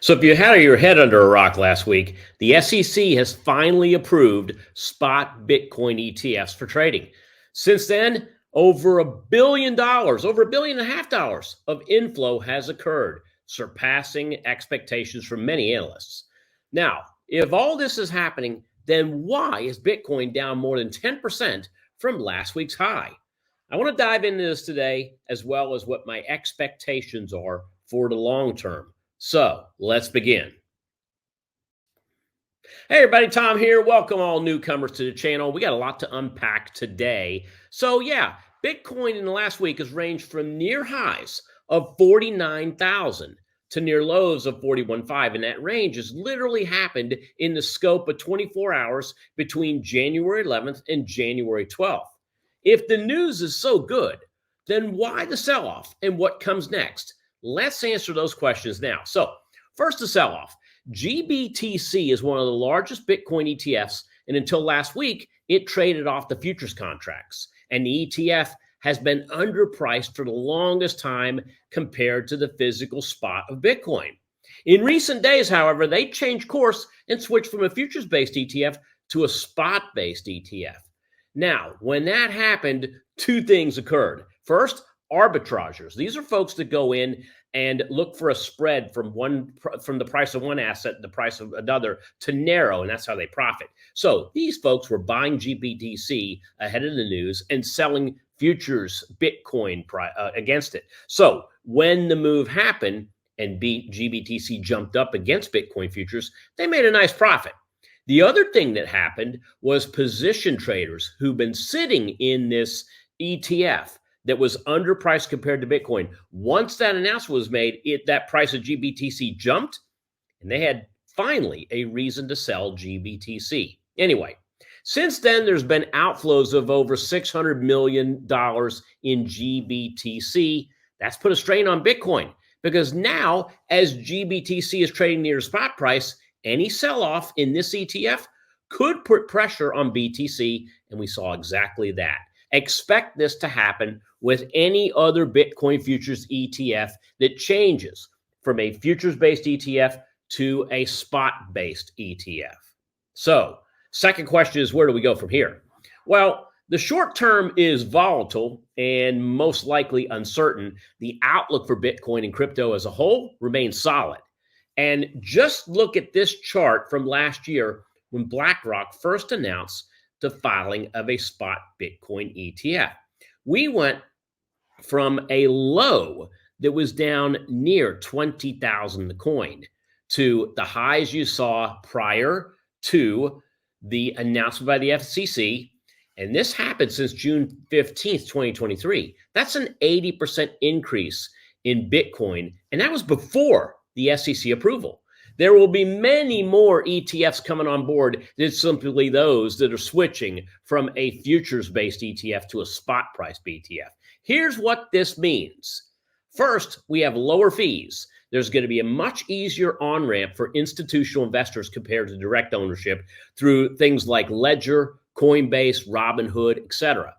So if you had your head under a rock last week, the SEC has finally approved spot Bitcoin ETFs for trading. Since then, over $1.5 billion of inflow has occurred, surpassing expectations from many analysts. Now, if all this is happening, then why is Bitcoin down more than 10% from last week's high? I want to dive into this today, as well as what my expectations are for the long term. So let's begin. Hey everybody, Tom here. Welcome all newcomers to the channel. We got a lot to unpack today. So yeah, Bitcoin in the last week has ranged from near highs of 49,000 to near lows of 41.5. And that range has literally happened in the scope of 24 hours between January 11th and January 12th. If the news is so good, then why the sell-off and what comes next? Let's answer those questions now. So first, the sell-off. GBTC is one of the largest Bitcoin ETFs, and until last week, it traded off the futures contracts. And the ETF has been underpriced for the longest time compared to the physical spot of Bitcoin. In recent days, however, they changed course and switched from a futures-based ETF to a spot-based ETF. Now, when that happened, two things occurred. First, arbitrageurs. These are folks that go in and look for a spread from the price of one asset and the price of another to narrow, and that's how they profit. So these folks were buying GBTC ahead of the news and selling futures Bitcoin against it. So when the move happened and GBTC jumped up against Bitcoin futures, they made a nice profit. The other thing that happened was position traders who've been sitting in this ETF that was underpriced compared to Bitcoin. Once that announcement was made, that price of GBTC jumped, and they had finally a reason to sell GBTC. Anyway, since then, there's been outflows of over $600 million in GBTC. That's put a strain on Bitcoin, because now, as GBTC is trading near spot price, any sell-off in this ETF could put pressure on BTC, and we saw exactly that. Expect this to happen with any other Bitcoin futures ETF that changes from a futures-based ETF to a spot-based ETF. So, second question is, where do we go from here? Well, the short term is volatile and most likely uncertain. The outlook for Bitcoin and crypto as a whole remains solid. And just look at this chart from last year when BlackRock first announced the filing of a spot Bitcoin ETF. We went from a low that was down near 20,000 the coin to the highs you saw prior to the announcement by the SEC. And this happened since June 15th, 2023. That's an 80% increase in Bitcoin. And that was before the SEC approval. There will be many more ETFs coming on board than simply those that are switching from a futures-based ETF to a spot price ETF. Here's what this means. First, we have lower fees. There's going to be a much easier on-ramp for institutional investors compared to direct ownership through things like Ledger, Coinbase, Robinhood, etc.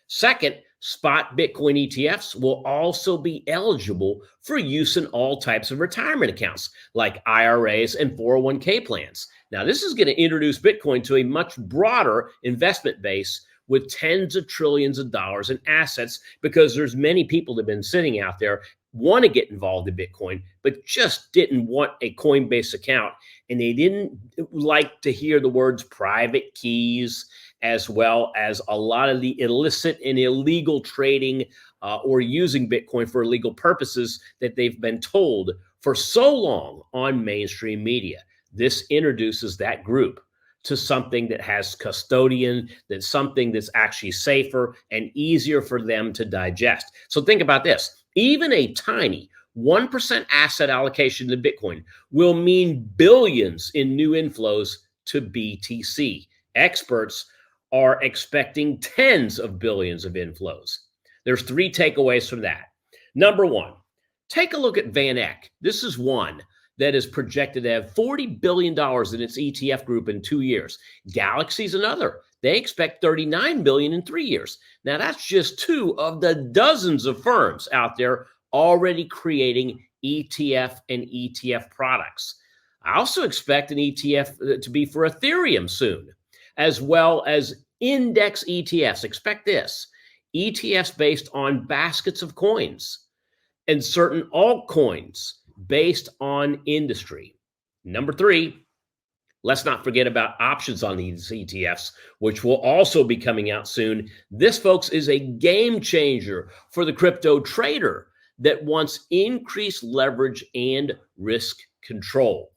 Second, spot Bitcoin ETFs will also be eligible for use in all types of retirement accounts like IRAs and 401k plans. Now, this is going to introduce Bitcoin to a much broader investment base with tens of trillions of dollars in assets, because there's many people that have been sitting out there, want to get involved in Bitcoin, but just didn't want a Coinbase account. And they didn't like to hear the words private keys, as well as a lot of the illicit and illegal trading or using Bitcoin for illegal purposes that they've been told for so long on mainstream media. This introduces that group to something that has custodian, that's something that's actually safer and easier for them to digest. So think about this. Even a tiny 1% asset allocation to Bitcoin will mean billions in new inflows to BTC. Experts are expecting tens of billions of inflows. There's three takeaways from that. Number one, take a look at Van Eck. This is one that is projected to have $40 billion in its ETF group in 2 years. Galaxy's another. They expect $39 billion in 3 years. Now, that's just two of the dozens of firms out there already creating ETF and ETF products. I also expect an ETF to be for Ethereum soon, as well as index ETFs. Expect this: ETFs based on baskets of coins and certain altcoins based on industry. Number three, let's not forget about options on these ETFs, which will also be coming out soon. This, folks, is a game changer for the crypto trader that wants increased leverage and risk control.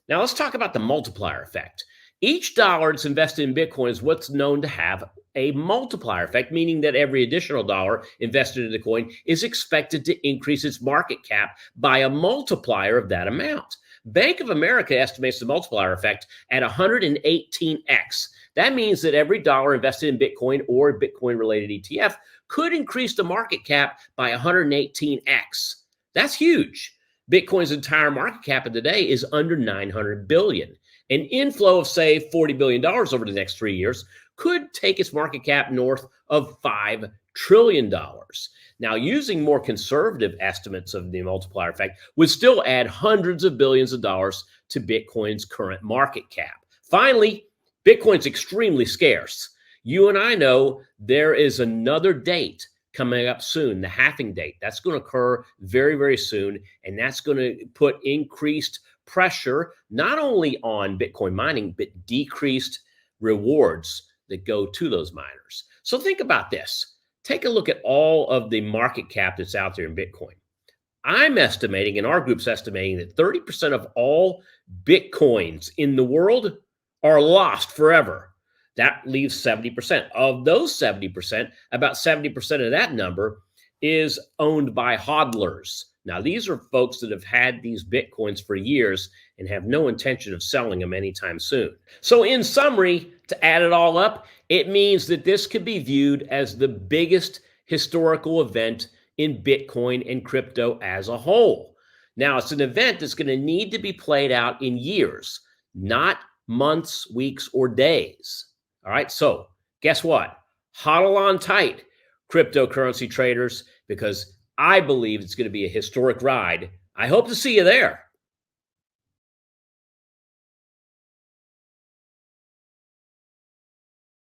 Now, let's talk about the multiplier effect. Each dollar that's invested in Bitcoin is what's known to have a multiplier effect, meaning that every additional dollar invested in the coin is expected to increase its market cap by a multiplier of that amount. Bank of America estimates the multiplier effect at 118x. That means that every dollar invested in Bitcoin or Bitcoin-related ETF could increase the market cap by 118x. That's huge. Bitcoin's entire market cap of today is under 900 billion. An inflow of, say, $40 billion over the next 3 years could take its market cap north of $5 trillion. Now, using more conservative estimates of the multiplier effect would still add hundreds of billions of dollars to Bitcoin's current market cap. Finally, Bitcoin's extremely scarce. You and I know there is another date coming up soon, the halving date. That's going to occur very, very soon, and that's going to put increased pressure not only on Bitcoin mining, but decreased rewards that go to those miners. So think about this. Take a look at all of the market cap that's out there in Bitcoin. I'm estimating, and our group's estimating, that 30% of all Bitcoins in the world are lost forever. That leaves 70%. Of those 70%, about 70% of that number is owned by hodlers. Now, these are folks that have had these Bitcoins for years and have no intention of selling them anytime soon. So in summary, to add it all up, it means that this could be viewed as the biggest historical event in Bitcoin and crypto as a whole. Now, it's an event that's going to need to be played out in years, not months, weeks, or days. All right, so guess what? Hodl on tight, cryptocurrency traders, because I believe it's going to be a historic ride. I hope to see you there.